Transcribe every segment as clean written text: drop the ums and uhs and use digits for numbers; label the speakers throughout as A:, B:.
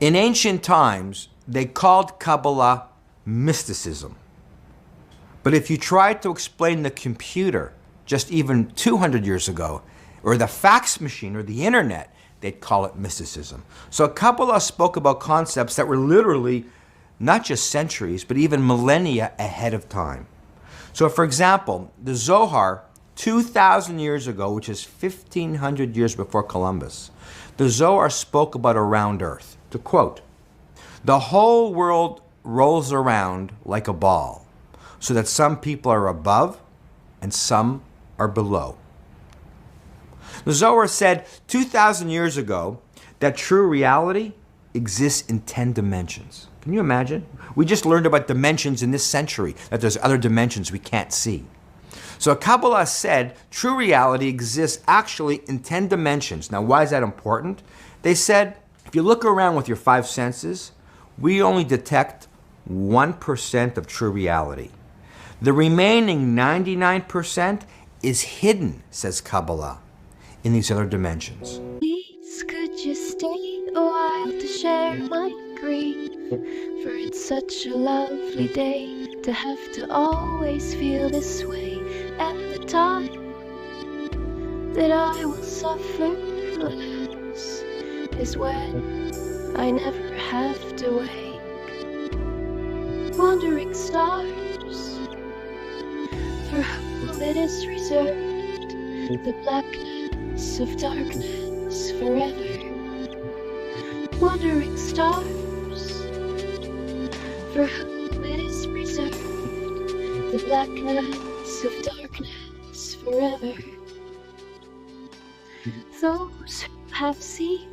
A: In ancient times, they called Kabbalah mysticism. But if you tried to explain the computer just even 200 years ago, or the fax machine or the internet, they'd call it mysticism. So Kabbalah spoke about concepts that were literally not just centuries, but even millennia ahead of time. So for example, the Zohar, 2,000 years ago, which is 1,500 years before Columbus, the Zohar spoke about a round earth. To quote, "The whole world rolls around like a ball, so that some people are above and some are below." The Zohar said 2,000 years ago that true reality exists in 10 dimensions. Can you imagine? We just learned about dimensions in this century, that there's other dimensions we can't see. So Kabbalah said true reality exists actually in 10 dimensions. Now, why is that important? They said, if you look around with your 5 senses, we only detect 1% of true reality. The remaining 99% is hidden, says Kabbalah, in these other dimensions.
B: Please, could you stay a while to share my grief? For it's such a lovely day to have to always feel this way. And the time that I will suffer less is when I never have to wake. Wandering stars, for whom it is reserved the blackness of darkness forever. Wandering stars, for whom it is reserved the blackness of darkness forever. Those who have seen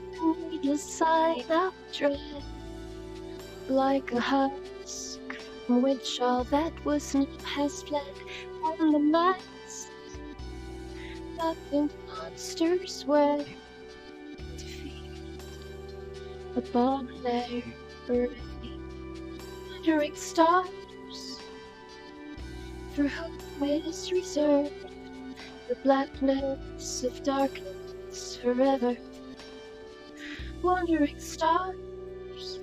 B: the sign of dread, like a husk from which all that was not has fled, and the masks that the monsters wear to feed upon their array. Wandering stars, for whom it is reserved the blackness of darkness forever. Wandering stars,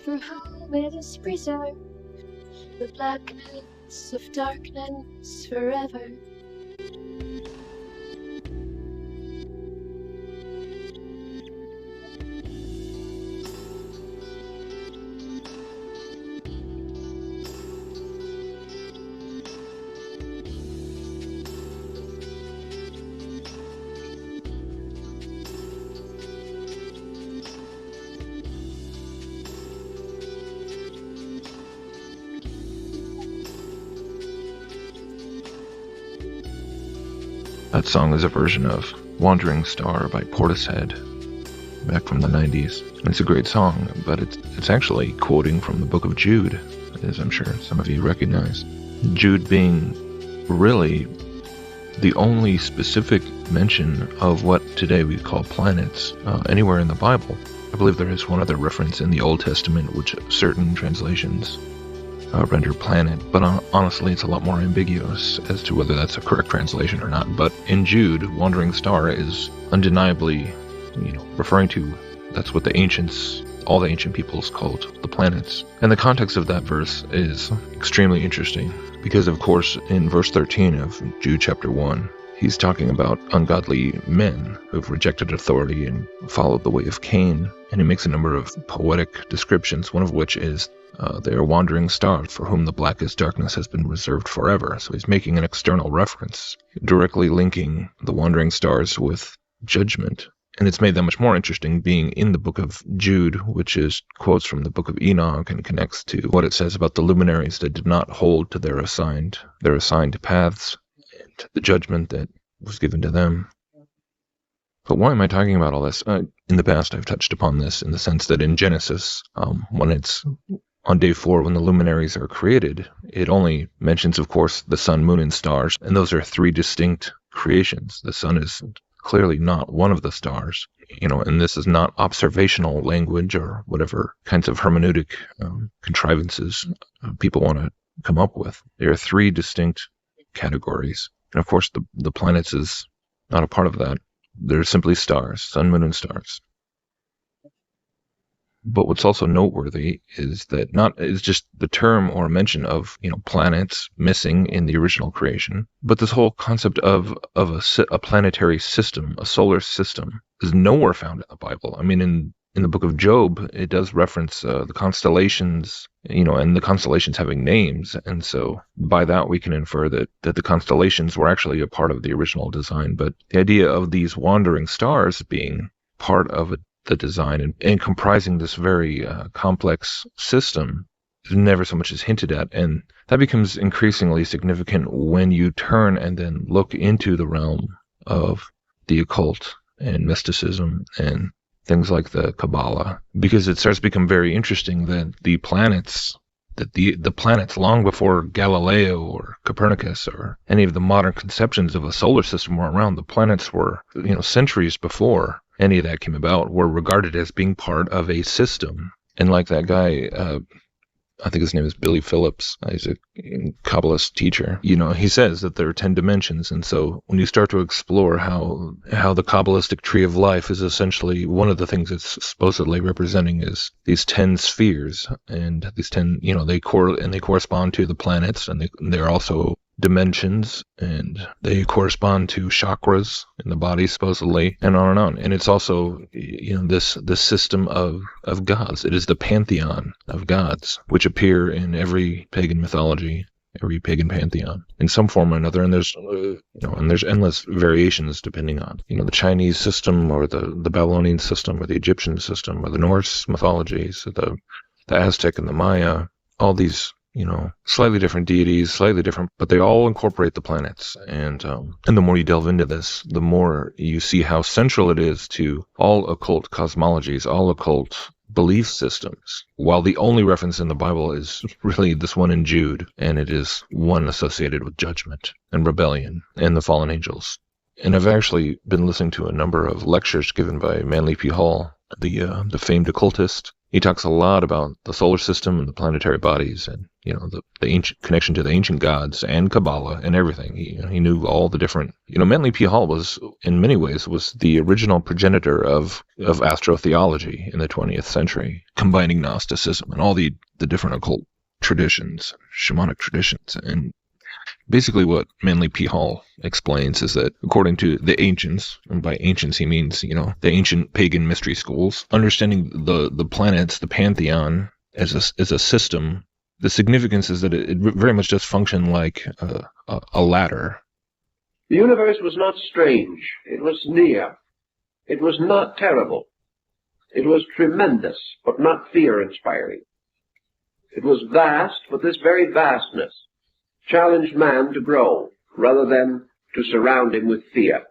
B: for whom it is preserved the blackness of darkness forever.
C: That song is a version of Wandering Star by Portishead, back from the 90s. And it's a great song, but it's actually quoting from the book of Jude, as I'm sure some of you recognize. Jude being really the only specific mention of what today we call planets anywhere in the Bible. I believe there is one other reference in the Old Testament, which certain translations render planet, but honestly it's a lot more ambiguous as to whether that's a correct translation or not. But in Jude, Wandering Star is undeniably, referring to, that's what all the ancient peoples called the planets. And the context of that verse is extremely interesting, because of course in verse 13 of Jude chapter 1, he's talking about ungodly men who've rejected authority and followed the way of Cain, and he makes a number of poetic descriptions, one of which is they are wandering stars for whom the blackest darkness has been reserved forever. So he's making an external reference, directly linking the wandering stars with judgment. And it's made that much more interesting being in the book of Jude, which is quotes from the book of Enoch and connects to what it says about the luminaries that did not hold to their assigned paths and the judgment that was given to them. But why am I talking about all this? In the past, I've touched upon this in the sense that in Genesis, when it's on day 4, when the luminaries are created, it only mentions, of course, the sun, moon, and stars, and those are 3 distinct creations. The sun is clearly not one of the stars, and this is not observational language or whatever kinds of hermeneutic contrivances people want to come up with. There are 3 distinct categories, and of course the planets is not a part of that. They're simply stars, sun, moon, and stars. But what's also noteworthy is that not is just the term or mention of, planets missing in the original creation, but this whole concept of a planetary system, a solar system, is nowhere found in the Bible. I mean, in the book of Job, it does reference the constellations, and the constellations having names. And so by that, we can infer that the constellations were actually a part of the original design. But the idea of these wandering stars being part of the design and comprising this very complex system is never so much as hinted at. And that becomes increasingly significant when you turn and then look into the realm of the occult and mysticism and things like the Kabbalah, because it starts to become very interesting that the planets long before Galileo or Copernicus or any of the modern conceptions of a solar system were around, the planets were, centuries before any of that came about, were regarded as being part of a system. And like that guy, I think his name is Billy Phillips, he's a Kabbalist teacher, he says that there are 10 dimensions. And so when you start to explore how the Kabbalistic tree of life is essentially one of the things it's supposedly representing is these 10 spheres, and these 10, they correspond to the planets, and they're also dimensions, and they correspond to chakras in the body supposedly, and on and on. And it's also this system of gods. It is the pantheon of gods which appear in every pagan mythology, every pagan pantheon in some form or another. And there's there's endless variations depending on the Chinese system or the Babylonian system or the Egyptian system or the Norse mythologies, the Aztec and the Maya. All these slightly different deities, but they all incorporate the planets. And the more you delve into this, the more you see how central it is to all occult cosmologies, all occult belief systems. While the only reference in the Bible is really this one in Jude, and it is one associated with judgment and rebellion and the fallen angels. And I've actually been listening to a number of lectures given by Manly P. Hall, the famed occultist. He talks a lot about the solar system and the planetary bodies, and the ancient connection to the ancient gods and Kabbalah and everything. He knew all the different. Manly P. Hall was, in many ways, was the original progenitor of astrotheology in the 20th century, combining Gnosticism and all the different occult traditions, shamanic traditions. And basically what Manly P. Hall explains is that according to the ancients, and by ancients he means, the ancient pagan mystery schools, understanding the planets, the pantheon as a system, the significance is that it very much does function like a ladder.
D: The universe was not strange. It was near. It was not terrible. It was tremendous, but not fear-inspiring. It was vast, but this very vastness challenged man to grow rather than to surround him with fear.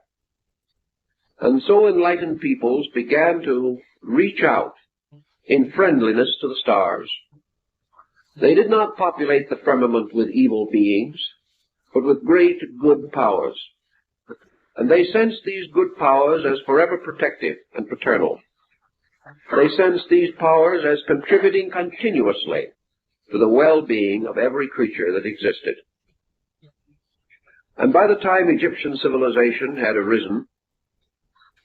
D: And so enlightened peoples began to reach out in friendliness to the stars. They did not populate the firmament with evil beings, but with great good powers. And they sensed these good powers as forever protective and paternal. They sensed these powers as contributing continuously to the well-being of every creature that existed. And by the time Egyptian civilization had arisen,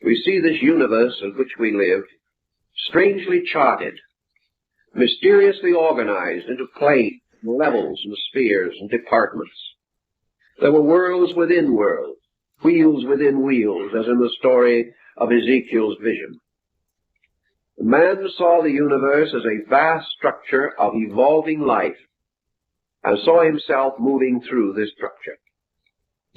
D: we see this universe in which we live strangely charted, mysteriously organized into planes, levels, and spheres and departments. There were worlds within worlds, wheels within wheels, as in the story of Ezekiel's vision. Man saw the universe as a vast structure of evolving life and saw himself moving through this structure.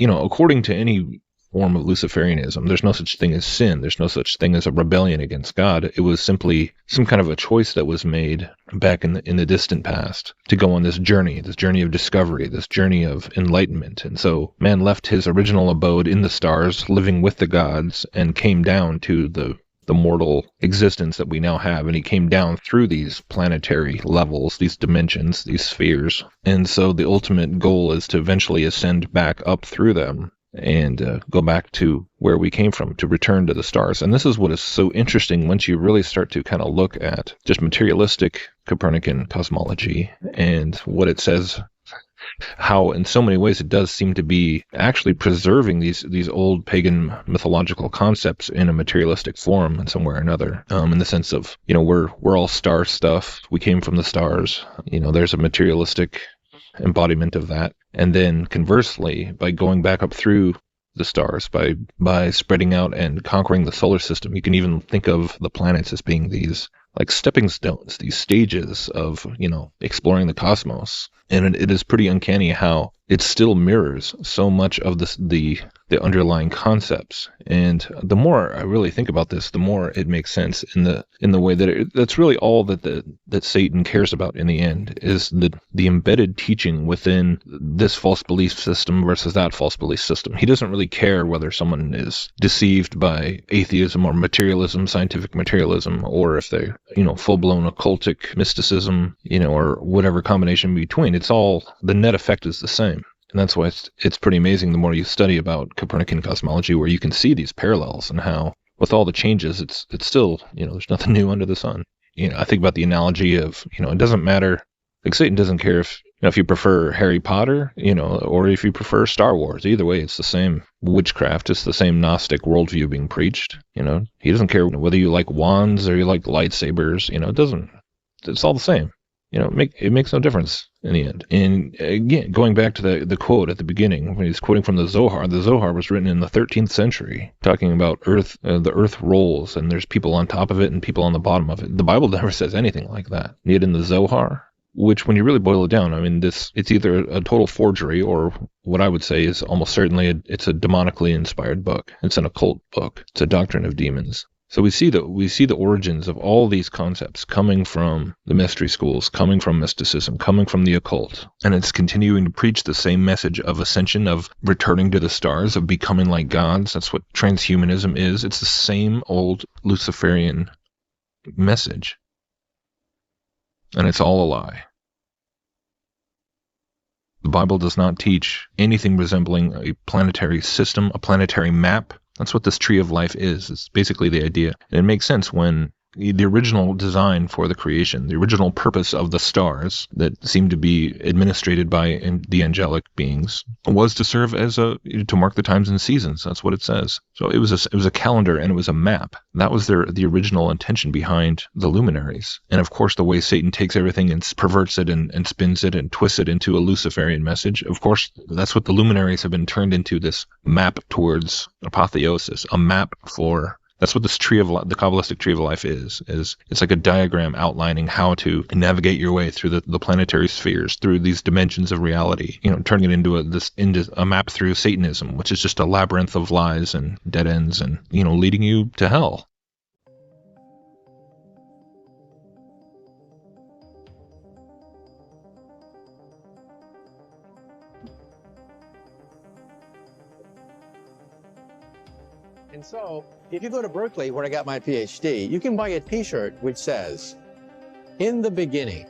C: According to any form of Luciferianism, there's no such thing as sin. There's no such thing as a rebellion against God. It was simply some kind of a choice that was made back in the distant past to go on this journey of discovery, this journey of enlightenment. And so man left his original abode in the stars, living with the gods, and came down to the mortal existence that we now have, and he came down through these planetary levels, these dimensions, these spheres. And so the ultimate goal is to eventually ascend back up through them and go back to where we came from, to return to the stars. And this is what is so interesting once you really start to kind of look at just materialistic Copernican cosmology and what it says how in so many ways it does seem to be actually preserving these old pagan mythological concepts in a materialistic form in some way or another, in the sense of, we're all star stuff. We came from the stars. There's a materialistic embodiment of that. And then conversely, by going back up through the stars, by spreading out and conquering the solar system, you can even think of the planets as being these like stepping stones, these stages of, exploring the cosmos. And it is pretty uncanny how it still mirrors so much of the underlying concepts. And the more I really think about this, the more it makes sense in the way that that's really all that Satan cares about in the end, is the embedded teaching within this false belief system versus that false belief system. He doesn't really care whether someone is deceived by atheism or materialism, scientific materialism, or if they, full-blown occultic mysticism, or whatever combination between. It's all, the net effect is the same. And that's why it's pretty amazing the more you study about Copernican cosmology, where you can see these parallels and how, with all the changes, it's still, there's nothing new under the sun. I think about the analogy of, it doesn't matter, like Satan doesn't care if you prefer Harry Potter, or if you prefer Star Wars. Either way, it's the same witchcraft. It's the same Gnostic worldview being preached. He doesn't care whether you like wands or you like lightsabers. It's all the same. It makes no difference in the end. And again, going back to the quote at the beginning, when he's quoting from the Zohar was written in the 13th century, talking about Earth, the Earth rolls, and there's people on top of it and people on the bottom of it. The Bible never says anything like that. Yet in the Zohar, which when you really boil it down, it's either a total forgery, or what I would say is almost certainly it's a demonically inspired book. It's an occult book. It's a doctrine of demons. So we see the origins of all these concepts coming from the mystery schools, coming from mysticism, coming from the occult. And it's continuing to preach the same message of ascension, of returning to the stars, of becoming like gods. That's what transhumanism is. It's the same old Luciferian message. And it's all a lie. The Bible does not teach anything resembling a planetary system, a planetary map. That's what this tree of life is. It's basically the idea. And it makes sense when the original design for the creation, the original purpose of the stars that seem to be administrated by the angelic beings, was to serve as to mark the times and seasons. That's what it says. So it was a calendar, and it was a map. That was the original intention behind the luminaries. And of course, the way Satan takes everything and perverts it and spins it and twists it into a Luciferian message. Of course, that's what the luminaries have been turned into, this map towards apotheosis, a map for. That's what this tree of the Kabbalistic tree of life is it's like a diagram outlining how to navigate your way through the planetary spheres, through these dimensions of reality, turning it into a map through Satanism, which is just a labyrinth of lies and dead ends and, leading you to hell.
E: And so, if you go to Berkeley, where I got my PhD, you can buy a t-shirt which says, "In the beginning,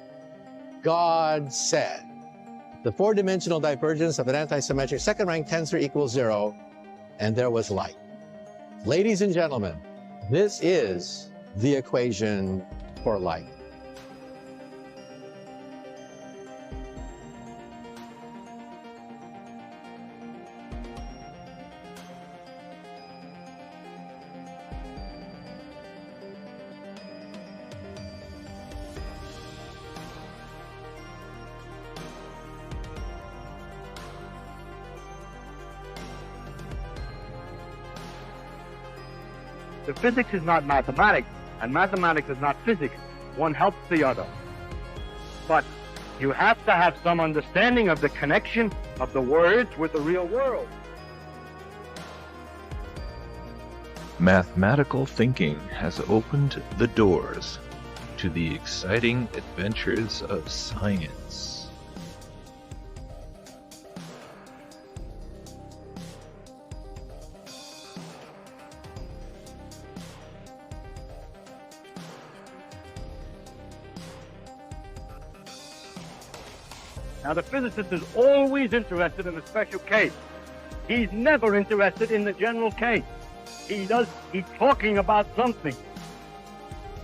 E: God said." The four-dimensional divergence of an anti-symmetric second-rank tensor equals 0, and there was light. Ladies and gentlemen, this is the equation for light.
F: The physics is not mathematics, and mathematics is not physics. One helps the other. But you have to have some understanding of the connection of the words with the real world.
C: Mathematical thinking has opened the doors to the exciting adventures of science.
F: Now, the physicist is always interested in a special case. He's never interested in the general case. He's talking about something.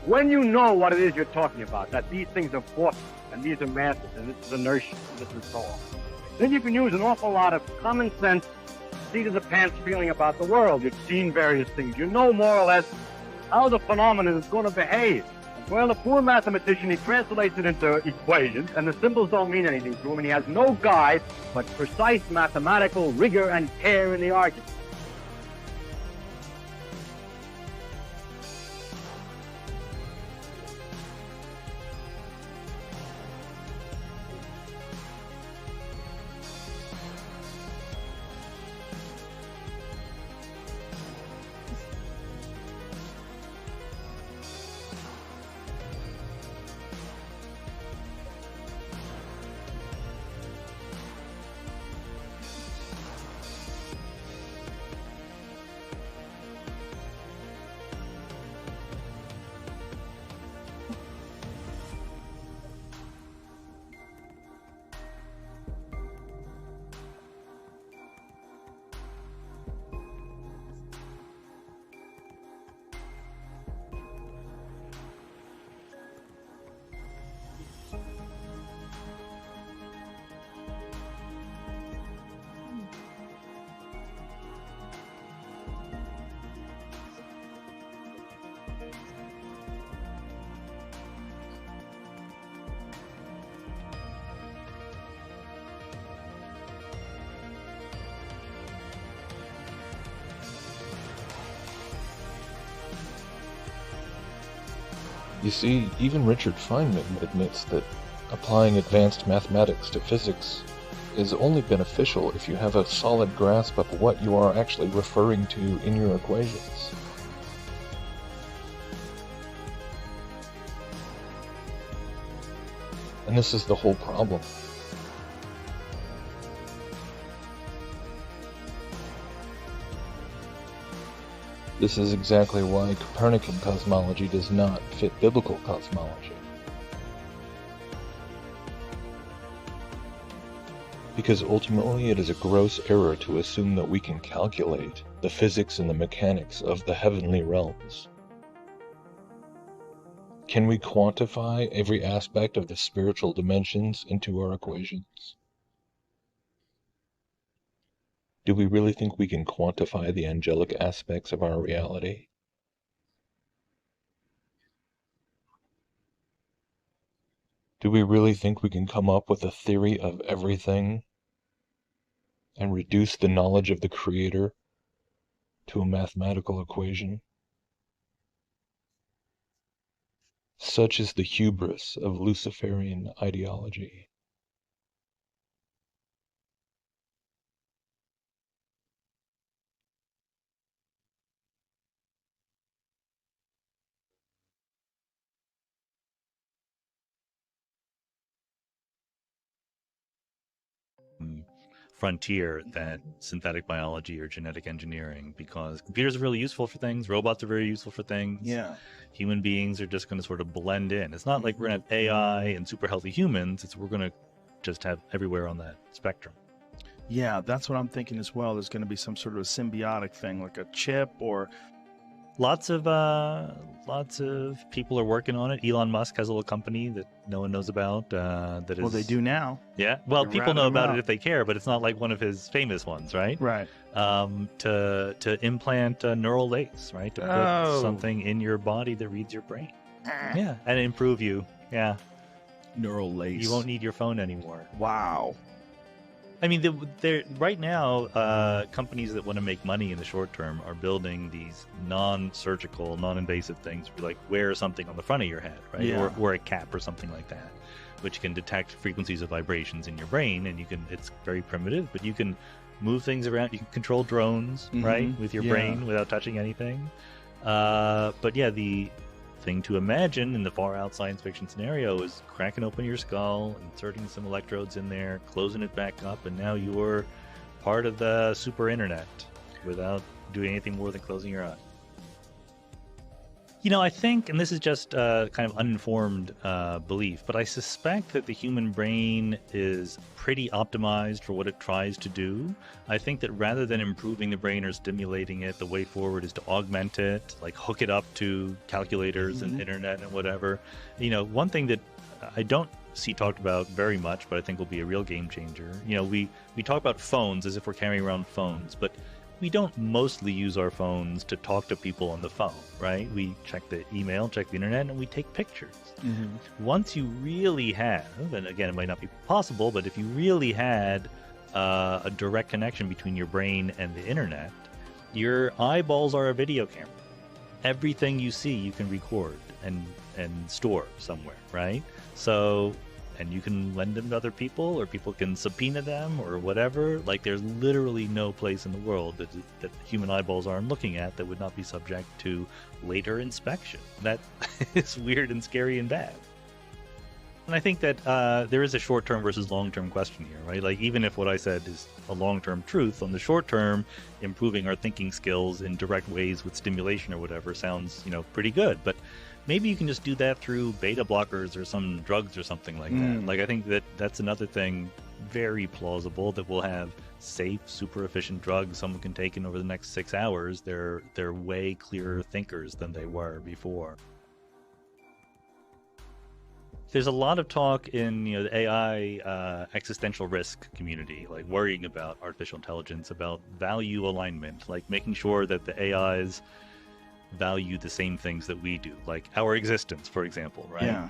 F: When you know what it is you're talking about, that these things are forces, and these are masses, and this is inertia, and this is so on, then you can use an awful lot of common sense, seat-of-the-pants feeling about the world. You've seen various things. You know more or less how the phenomenon is going to behave. Well, the poor mathematician, he translates it into equations, and the symbols don't mean anything to him, and he has no guide but precise mathematical rigor and care in the argument.
C: You see, even Richard Feynman admits that applying advanced mathematics to physics is only beneficial if you have a solid grasp of what you are actually referring to in your equations. And this is the whole problem. This is exactly why Copernican cosmology does not fit biblical cosmology. Because ultimately it is a gross error to assume that we can calculate the physics and the mechanics of the heavenly realms. Can we quantify every aspect of the spiritual dimensions into our equations? Do we really think we can quantify the angelic aspects of our reality? Do we really think we can come up with a theory of everything and reduce the knowledge of the Creator to a mathematical equation? Such is the hubris of Luciferian ideology.
G: Frontier than synthetic biology or genetic engineering, because computers are really useful for things, robots are very useful for things.
H: Yeah.
G: Human beings are just going to sort of blend in. It's not like we're going to have AI and super healthy humans. We're going to just have everywhere on that spectrum.
H: Yeah, that's what I'm thinking as well. There's going to be some sort of a symbiotic thing, like a chip or...
G: Lots of people are working on it. Elon Musk has a little company that no one knows about.
H: Well, they do now.
G: Yeah. Well,
H: They're
G: people know
H: ratting them
G: about
H: out.
G: it if they care, but it's not like one of his famous ones, right?
H: Right.
G: To implant neural lace, right? To put something in your body that reads your brain. Yeah, and improve you. Yeah.
H: Neural lace.
G: You won't need your phone anymore.
H: Wow.
G: I mean, they're right now, companies that want to make money in the short term are building these non-surgical, non-invasive things. Like wear something on the front of your head, right?
H: Yeah.
G: Or a cap or something like that, which can detect frequencies of vibrations in your brain, and it's very primitive, but you can move things around. You can control drones, right, with your brain without touching anything. But yeah, the thing to imagine in the far out science fiction scenario is cracking open your skull, inserting some electrodes in there, closing it back up, and now you're part of the super internet without doing anything more than closing your eye. You know, I think, and this is just kind of uninformed belief, but I suspect that the human brain is pretty optimized for what it tries to do. I think that rather than improving the brain or stimulating it, the way forward is to augment it, like hook it up to calculators and internet and whatever. You know, one thing that I don't see talked about very much, but I think will be a real game changer. You know, we talk about phones as if we're carrying around phones, but we don't mostly use our phones to talk to people on the phone, right? We check the email, check the internet, and we take pictures. Once you really have, and again, it might not be possible, but if you really had a direct connection between your brain and the internet, your eyeballs are a video camera. Everything you see, you can record and store somewhere, right? So, and you can lend them to other people, or people can subpoena them, or whatever. Like, there's literally no place in the world that human eyeballs aren't looking at that would not be subject to later inspection. That is weird and scary and bad. And I think that there is a short-term versus long-term question here, right? Like, even if what I said is a long-term truth, on the short term, improving our thinking skills in direct ways with stimulation or whatever sounds, you know, pretty good. But maybe you can just do that through beta blockers or some drugs or something like that. Like, I think that's another thing very plausible, that we'll have safe, super efficient drugs someone can take in over the next 6 hours. They're way clearer thinkers than they were before. There's a lot of talk in, you know, the AI existential risk community, like worrying about artificial intelligence, about value alignment, like making sure that the AIs value the same things that we do, like our existence, for example, right? Yeah.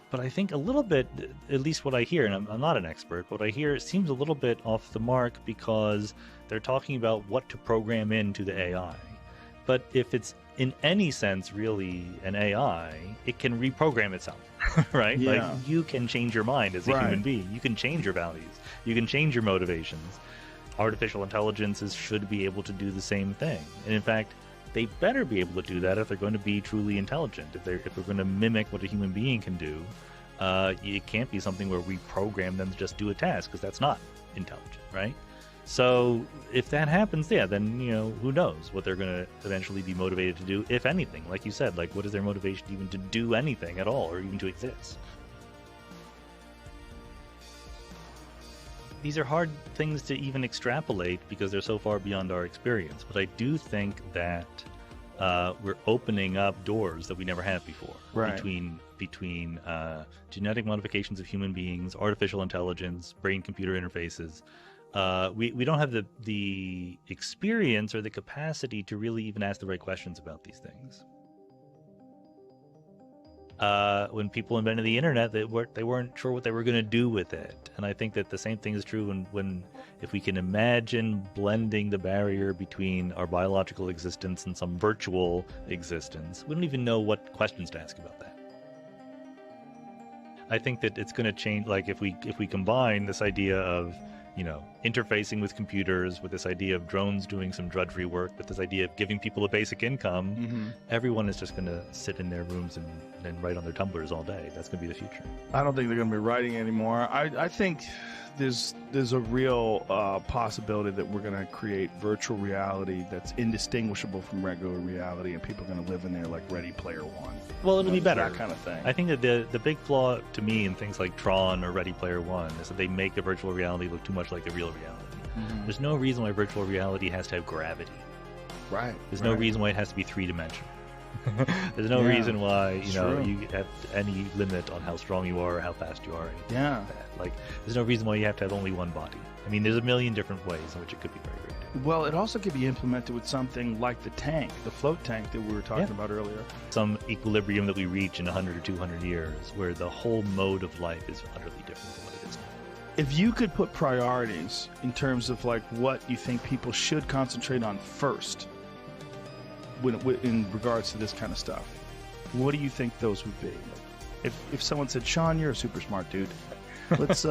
G: But I think a little bit, at least what I hear, and I'm not an expert, but what I hear, it seems a little bit off the mark, because they're talking about what to program into the AI. But if it's in any sense really an AI, it can reprogram itself, right? Yeah. Like, you can change your mind as a human being. You can change your values. You can change your motivations. Artificial intelligences should be able to do the same thing. And in fact, they better be able to do that if they're going to be truly intelligent. If we're going to mimic what a human being can do, it can't be something where we program them to just do a task, because that's not intelligent, right? So if that happens, yeah, then, you know, who knows what they're going to eventually be motivated to do, if anything. Like you said, like, what is their motivation even to do anything at all, or even to exist? These are hard things to even extrapolate because they're so far beyond our experience. But I do think that we're opening up doors that we never had before, between genetic modifications of human beings, artificial intelligence, brain-computer interfaces. We don't have the experience or the capacity to really even ask the right questions about these things. When people invented the internet, they weren't sure what they were going to do with it. And I think that the same thing is true if we can imagine blending the barrier between our biological existence and some virtual existence. We don't even know what questions to ask about that. I think that it's going to change, like, if we combine this idea of, you know, interfacing with computers, with this idea of drones doing some drudgery work, with this idea of giving people a basic income, everyone is just going to sit in their rooms and write on their Tumblrs all day. That's going to be the future.
H: I don't think they're going to be writing anymore. I think there's a real possibility that we're going to create virtual reality that's indistinguishable from regular reality, and people are going to live in there like Ready Player One.
G: Well, it'll be better.
H: That kind of thing.
G: I think that the big flaw to me in things like Tron or Ready Player One is that they make the virtual reality look too much like the real reality. There's no reason why virtual reality has to have gravity.
H: Right.
G: There's no reason why it has to be three-dimensional. There's no reason why, you know, you have any limit on how strong you are or how fast you are.
H: Yeah.
G: Like, there's no reason why you have to have only one body. I mean, there's a million different ways in which it could be very great.
H: Well, it also could be implemented with something like the tank, the float tank that we were talking about earlier.
G: Some equilibrium that we reach in 100 or 200 years where the whole mode of life is utterly different than what it is now.
H: If you could put priorities in terms of, like, what you think people should concentrate on first in regards to this kind of stuff, what do you think those would be? If someone said, Sean, you're a super smart dude, let's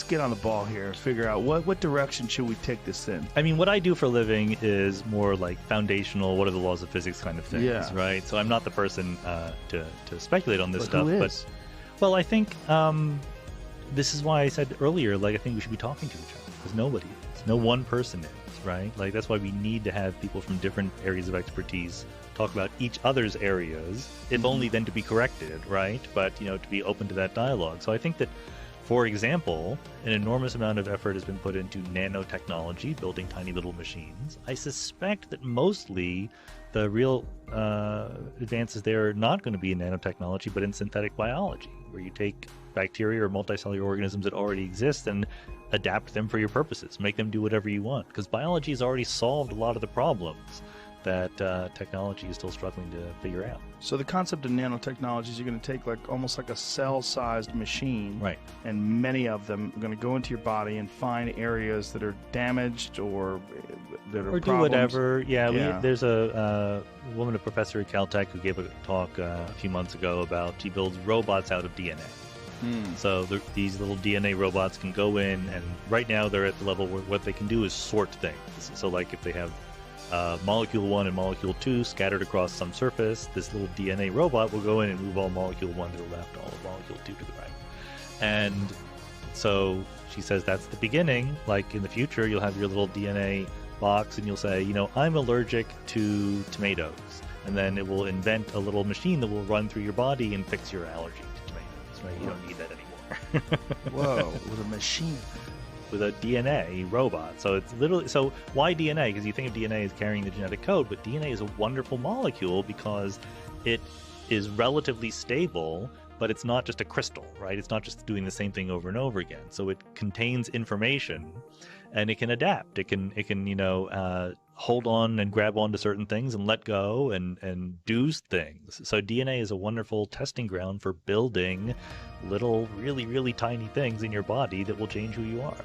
H: get on the ball here and figure out what direction should we take this in.
G: I mean, what I do for a living is more like foundational, what are the laws of physics kind of things, right? So I'm not the person to speculate on this stuff.
H: Who is?
G: But, well, I think this is why I said earlier, like, I think we should be talking to each other, because nobody is. No one person is. Right? Like, that's why we need to have people from different areas of expertise talk about each other's areas, if only then to be corrected, right? But, you know, to be open to that dialogue. So I think that, for example, an enormous amount of effort has been put into nanotechnology, building tiny little machines. I suspect that mostly the real advances there are not going to be in nanotechnology, but in synthetic biology, where you take bacteria or multicellular organisms that already exist and adapt them for your purposes, make them do whatever you want. Because biology has already solved a lot of the problems that technology is still struggling to figure out.
H: So the concept of nanotechnology is you're going to take almost like a cell-sized machine,
G: right?
H: And many of them are going to go into your body and find areas that are damaged or that are
G: or
H: problems.
G: Do whatever. There's a woman, a professor at Caltech, who gave a talk a few months ago about she builds robots out of DNA. So these little DNA robots can go in, and right now they're at the level where what they can do is sort things. So like if they have molecule 1 and molecule 2 scattered across some surface, this little DNA robot will go in and move all molecule 1 to the left, all of molecule 2 to the right. And so she says that's the beginning. Like in the future, you'll have your little DNA box and you'll say, I'm allergic to tomatoes. And then it will invent a little machine that will run through your body and fix your allergy to tomatoes. Right? You don't need that anymore.
H: Whoa, with a machine.
G: With a DNA robot. So it's literally, so why DNA? Because you think of DNA as carrying the genetic code, but DNA is a wonderful molecule because it is relatively stable, but it's not just a crystal, right? It's not just doing the same thing over and over again. So it contains information and it can adapt. It can hold on and grab onto certain things and let go and do things. So DNA is a wonderful testing ground for building little, really, really tiny things in your body that will change who you are.